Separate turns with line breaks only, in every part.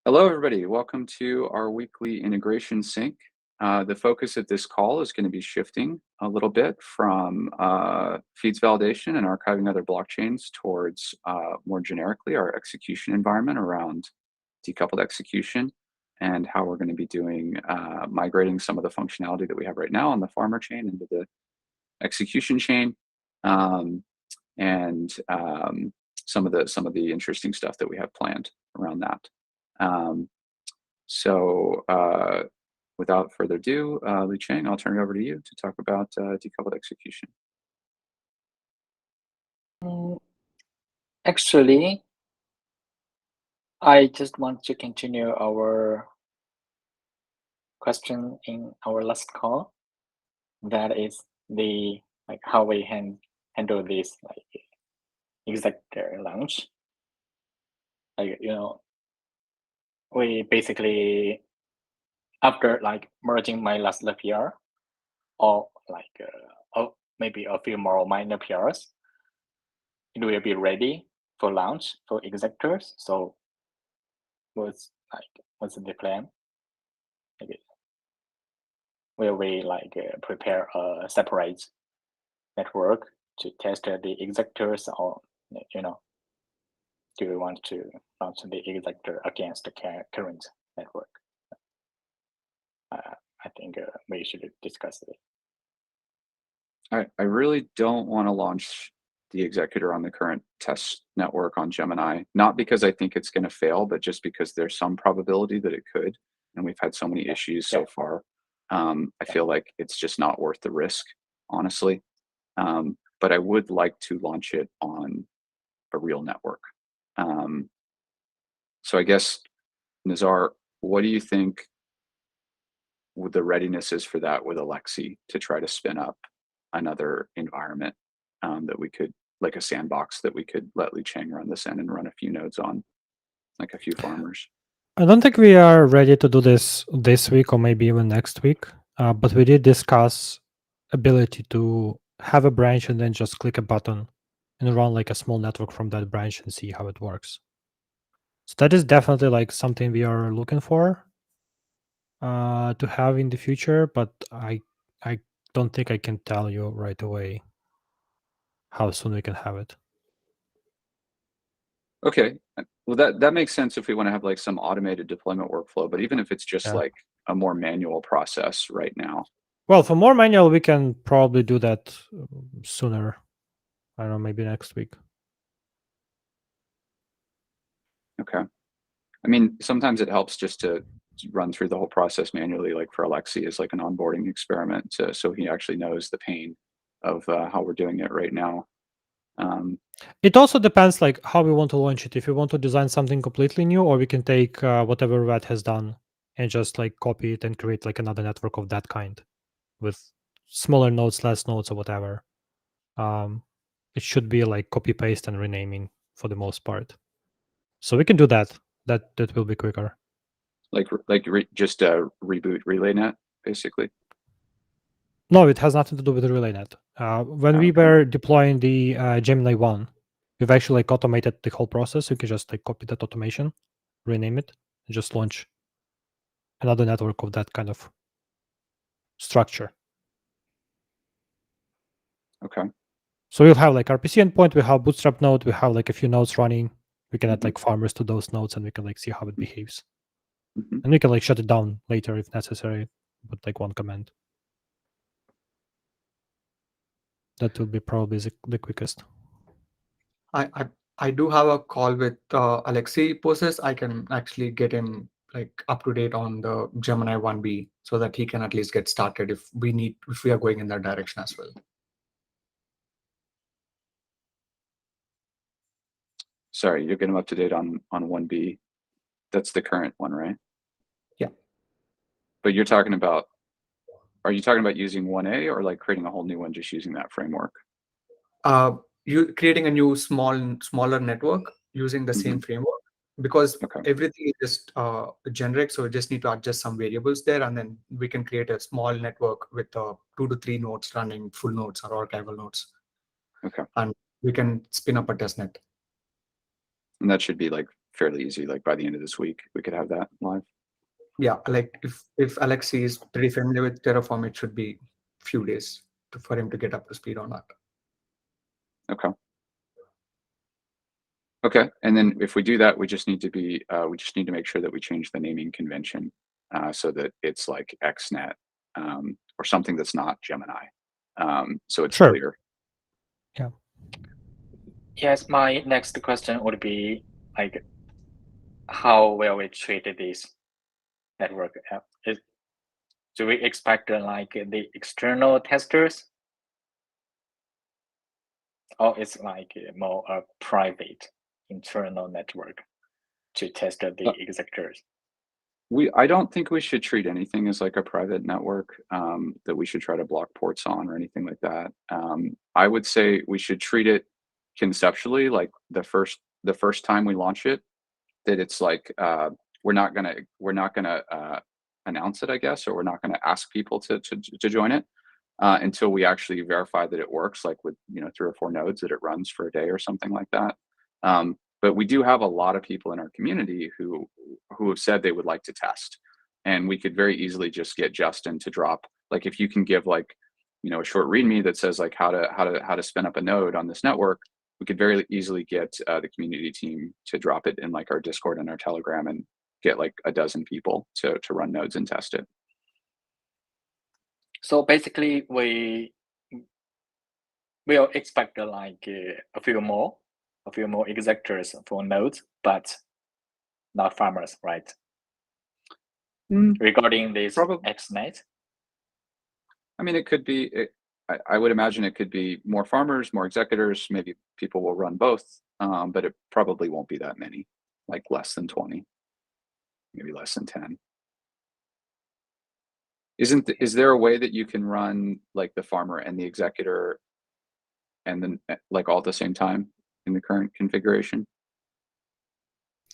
Hello, everybody. Welcome to our weekly integration sync. The focus of this call is going to be shifting a little bit from feeds validation and archiving other blockchains towards more generically our execution environment around decoupled execution and how we're going to be doing migrating some of the functionality that we have right now on the farmer chain into the execution chain, um, and some of the interesting stuff that we have planned around that. Um, so without further ado, Li Cheng, I'll turn it over to you to talk about decoupled execution.
Mm, Actually, I just want to continue our question in our last call. That is how we handle this executor launch. We basically after merging my last PR or maybe a few more minor PRs, it will be ready for launch for executors. So what's the plan? Will we prepare a separate network to test the executors, or do we want to launch the executor against the current network? I think we should discuss it.
I really don't want to launch the executor on the current test network on Gemini, not because I think it's going to fail, but just because there's some probability that it could. And we've had so many issues so far. I feel like it's just not worth the risk, honestly. But I would like to launch it on a real network. So I guess, Nazar, what do you think the readiness is for that with Alexi to try to spin up another environment that we could, like a sandbox that we could let Li Cheng run this in and run a few nodes on, like a few farmers?
I don't think we are ready to do this week or maybe even next week, but we did discuss ability to have a branch and then just click a button and run like a small network from that branch and see how it works. So that is definitely like something we are looking for to have in the future, but I don't think I can tell you right away how soon we can have it.
Okay, well that makes sense if we want to have like some automated deployment workflow, but even if it's just like a more manual process right now.
Well, for more manual, we can probably do that sooner. I don't know, maybe next week.
Okay. I mean, sometimes it helps just to run through the whole process manually, like for Alexi is like an onboarding experiment, so he actually knows the pain of how we're doing it right now.
It also depends like how we want to launch it. If we want to design something completely new, or we can take whatever Red has done and just like copy it and create like another network of that kind with smaller nodes, less nodes, or whatever. It should be like copy paste and renaming for the most part. So we can do that. That will be quicker.
Just reboot RelayNet basically.
No, it has nothing to do with the RelayNet. When we were deploying the Gemini 1, we've actually like automated the whole process. You can just like copy that automation, rename it, and just launch another network of that kind of structure.
Okay.
So we'll have like RPC endpoint, we have Bootstrap node, we have like a few nodes running. We can add like farmers to those nodes, and we can like see how it behaves. And we can like shut it down later if necessary with like one command. That will be probably the quickest.
I do have a call with Alexei Poses. I can actually get him like up to date on the Gemini 1B so that he can at least get started if we are going in that direction as well.
Sorry, you're getting up to date on 1B. That's the current one, right?
Yeah.
But are you talking about using 1A or like creating a whole new one just using that framework?
You creating a new smaller network using the same framework, because everything is just generic, so we just need to adjust some variables there, and then we can create a small network with 2 to 3 nodes running full nodes or archival nodes.
Okay.
And we can spin up a testnet.
And that should be like fairly easy. Like by the end of this week, we could have that live.
Yeah, like if Alexi is pretty familiar with Terraform, it should be few days for him to get up to speed on that.
Okay. Okay, and then if we do that, we just need to make sure that we change the naming convention so that it's like XNet or something that's not Gemini. So it's
Sure.
clear.
Yeah.
Yes, my next question would be like, how will we treat this network? Do we expect like the external testers, or it's like more a private internal network to test the executors?
I don't think we should treat anything as like a private network that we should try to block ports on or anything like that. I would say we should treat it conceptually like the first time we launch it, that it's like we're not gonna announce it, I guess, or we're not gonna ask people to join it until we actually verify that it works, like with 3 or 4 nodes that it runs for a day or something like that. But we do have a lot of people in our community who have said they would like to test, and we could very easily just get Justin to drop, like if you can give like a short README that says like how to spin up a node on this network, we could very easily get the community team to drop it in like our Discord and our Telegram and get like a dozen people to run nodes and test it.
So basically, we will expect like a few more executors for nodes, but not farmers, right? Regarding this XNet.
I mean, it could be. I would imagine it could be more farmers, more executors. Maybe people will run both, but it probably won't be that many, like less than 20, maybe less than 10. Is there a way that you can run like the farmer and the executor and then like all at the same time in the current configuration?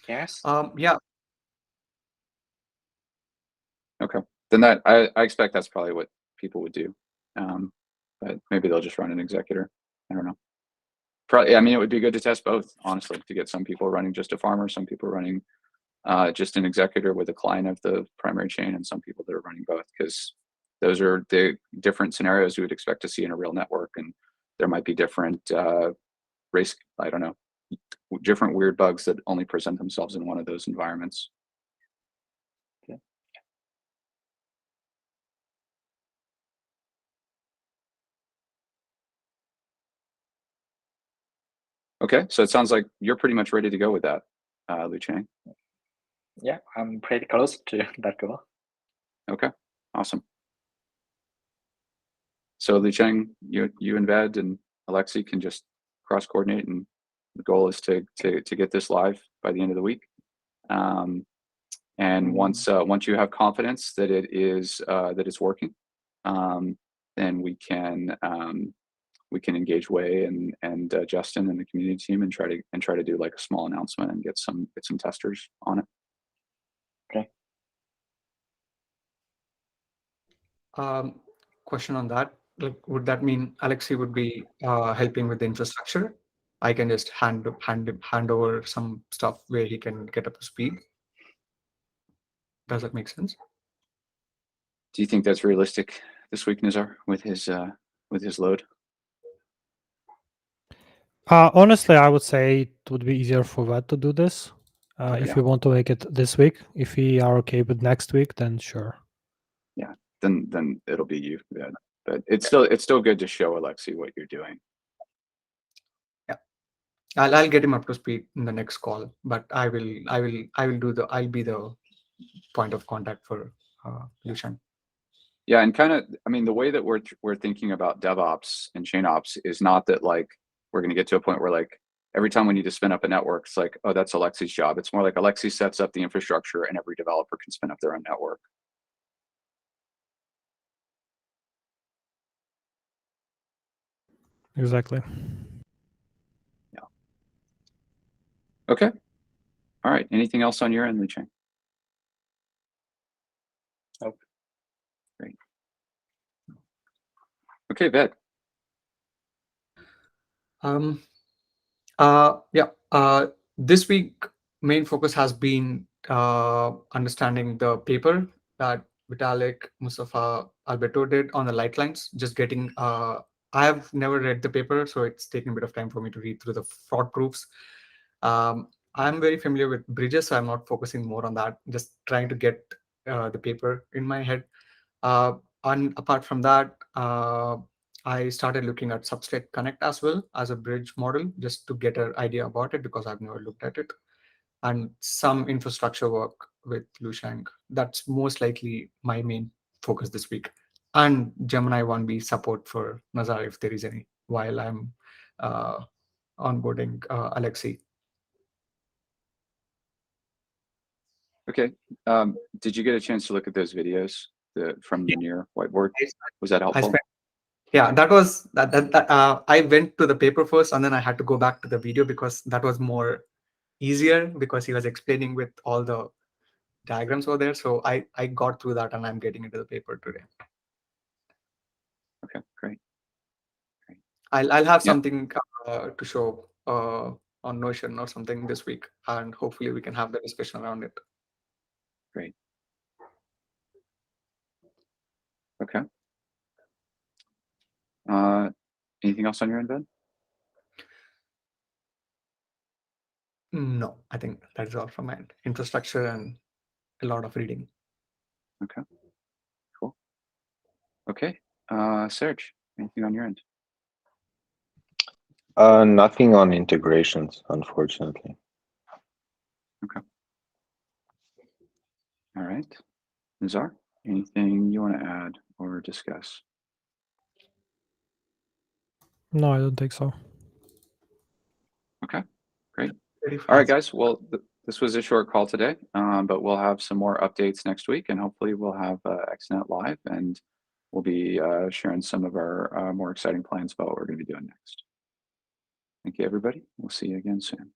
Yes.
Yeah.
Okay, then that I expect that's probably what people would do, but maybe they'll just run an executor. I don't know. Probably, I mean, it would be good to test both, honestly, to get some people running just a farmer, some people running just an executor with a client of the primary chain, and some people that are running both, because those are the different scenarios you would expect to see in a real network, and there might be different I don't know, different weird bugs that only present themselves in one of those environments. Okay, so it sounds like you're pretty much ready to go with that, Lu Chang.
Yeah, I'm pretty close to that goal.
Okay, awesome. So Lu Chang, you and Ved and Alexi can just cross coordinate, and the goal is to get this live by the end of the week. And once you have confidence that it's working, then we can engage Wei and Justin and the community team and try to do like a small announcement and get some testers on it.
Okay.
Question on that. Like, would that mean Alexi would be helping with the infrastructure? I can just hand over some stuff where he can get up to speed. Does that make sense?
Do you think that's realistic this week, Nizar, with his load?
Honestly, I would say it would be easier for Ved to do this. If you want to make it this week, if we are okay with next week, then sure.
Yeah, then it'll be you, Ved. But it's still good to show Alexi what you're doing.
Yeah, I'll get him up to speed in the next call, but I'll be the point of contact for Lu Chang.
Yeah, and kind of, I mean, the way that we're thinking about DevOps and chain ops is not that like we're going to get to a point where like every time we need to spin up a network, it's like, oh, that's Alexi's job. It's more like Alexi sets up the infrastructure and every developer can spin up their own network.
Exactly.
Yeah. Okay. All right. Anything else on your end, Lu Chang?
Nope.
Great. Okay, Ved.
Yeah. This week main focus has been understanding the paper that Vitalik, Mustafa, Alberto did on the light lines. Just getting, I have never read the paper, so it's taken a bit of time for me to read through the fraud proofs. I'm very familiar with bridges, so I'm not focusing more on that. Just trying to get the paper in my head. And apart from that, I started looking at Substrate Connect as well as a bridge model, just to get an idea about it because I've never looked at it, and some infrastructure work with Lushang. That's most likely my main focus this week. And Gemini 1B support for Nazar if there is any, while I'm uh, onboarding Alexei.
Okay. Did you get a chance to look at those videos from the near whiteboard? Was that
I
helpful?
spent, yeah, that was I went to the paper first, and then I had to go back to the video because that was more easier because he was explaining with all the diagrams over there. So I got through that, and I'm getting into the paper today.
Okay, great.
I'll have
Yeah.
something to show on Notion or something this week, and hopefully we can have the discussion around it.
Great. Okay. Anything else on your end, Ben?
No, I think that's all from my end. Infrastructure and a lot of reading.
Okay. Cool. Okay. Serge, anything on your end?
Nothing on integrations, unfortunately.
Okay. All right. Nazar, anything you want to add or discuss?
No, I don't think so.
Okay, great.
Very
All right,
fast.
guys. Well, this was a short call today, but we'll have some more updates next week, and hopefully we'll have XNet live, and we'll be sharing some of our more exciting plans about what we're going to be doing next. Thank you, everybody. We'll see you again soon.